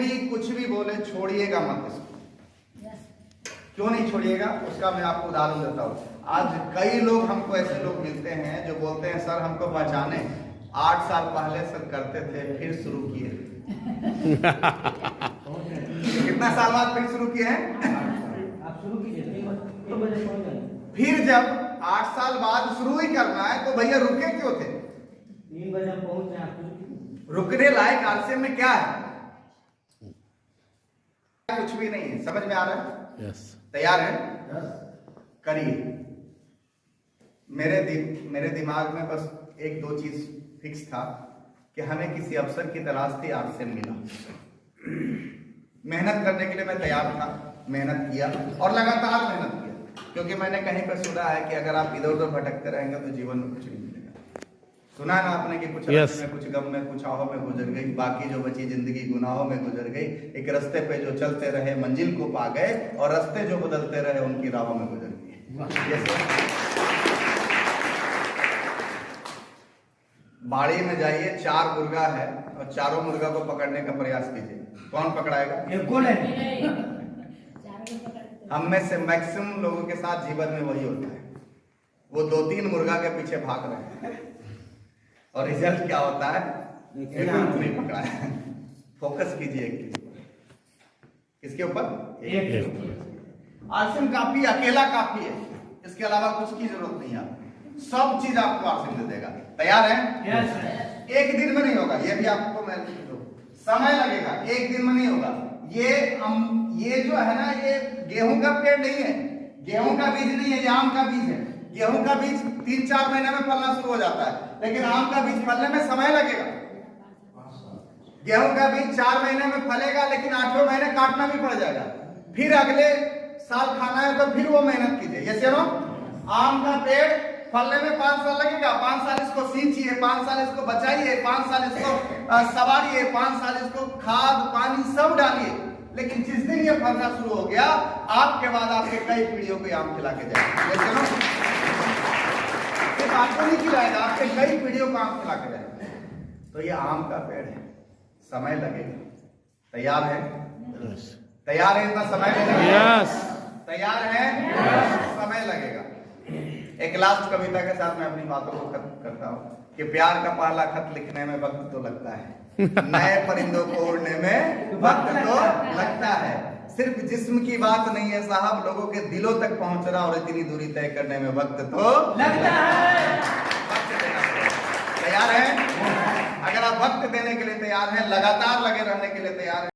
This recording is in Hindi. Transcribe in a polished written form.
भी कुछ भी बोले छोड़िएगा मत इसको। क्यों नहीं छोड़िएगा उसका मैं आपको उदाहरण देता हूँ। आज कई लोग हमको ऐसे लोग मिलते हैं जो बोलते हैं सर हमको पहचाने 8 साल पहले सर करते थे फिर शुरू किए। कितना साल बाद फिर शुरू किए हैं? आप शुरू कीजिए। फिर जब 8 साल बाद शुरू ही करना है तो भैया रुके क्यों थे? 3 बजे पहुंच जाए। रुकने लायक आलस्य में क्या है? कुछ भी नहीं है। समझ में आ रहा है? यस। तैयार है? करिए। मेरे दिमाग में बस 1-2 चीज फिक्स था कि हमें किसी अवसर की तलाश थी, आपसे मिला। मेहनत करने के लिए मैं तैयार था, मेहनत किया और लगातार मेहनत किया, क्योंकि मैंने कहीं पर सुना है कि अगर आप इधर उधर भटकते रहेंगे तो जीवन में कुछ नहीं मिलेगा। सुना ना आपने कि कुछ yes. में कुछ गम में कुछ ahoं में गुजर गई, बाकी जो बची जिंदगी गुनाहों में गुजर गई। एक रास्ते पे जो चलते रहे मंजिल को पा गए और रास्ते जो बदलते रहे उनकी राहों में गुजर गए। बाड़ी में जाइए, 4 मुर्गा है और चारों मुर्गा को पकड़ने का प्रयास कीजिए, कौन पकड़ाएगा? हम में से मैक्सिमम लोगों के साथ जीवन में वही होता है, वो 2-3 मुर्गा के पीछे भाग रहे हैं और रिजल्ट क्या होता है? नहीं पकड़ा है। फोकस कीजिए किसके ऊपर? आसिम काफी, अकेला काफी है, इसके अलावा कुछ की जरूरत नहीं है। सब चीज आपको आसिम दे देगा। तैयार है? यस। एक दिन में नहीं होगा, ये भी आपको मैं समय लगेगा, एक दिन में नहीं होगा। ये जो है ना, ये गेहूं का पेड़ नहीं है, गेहूं का बीज नहीं है, ये आम का बीज है। गेहूं का बीज 3-4 महीने में फलना शुरू हो जाता है, लेकिन आम का बीज फलने में समय लगेगा। गेहूं का बीज 4 महीने में फलेगा, लेकिन 8वें महीने काटना भी पड़ जाएगा। फिर अगले साल खाना है तो फिर वो मेहनत कीजिए। ये सुनो, आम का पेड़ फलने में 5 साल लगेगा। 5 साल इसको सींचिए, 5 साल इसको बचाइए, 5 साल इसको सवारिए, 5 साल इसको खाद पानी सब डालिए, लेकिन जिस दिन ये फलना शुरू हो गया, आपके बाद आपके कई पीढ़ियों को आम खिला के जाएगा। सिर्फ आपको नहीं खिलाएगा, आपके कई पीढ़ियों को आम खिला के जाएगा। तो ये आम का पेड़ है, समय लगेगा। तैयार है? तैयार है? इतना समय लगेगा? यस। तैयार है? समय लगेगा। एक लास्ट कविता के साथ मैं अपनी बातों को खत्म करता हूँ कि प्यार का पहला खत लिखने में वक्त तो लगता है, नए परिंदों को उड़ने में वक्त तो लगता है। सिर्फ जिस्म की बात नहीं है साहब, लोगों के दिलों तक पहुंचना और इतनी दूरी तय करने में वक्त तो लगता है। तैयार है? अगर आप वक्त देने के लिए तैयार हैं, लगातार लगे रहने के लिए तैयार हैं,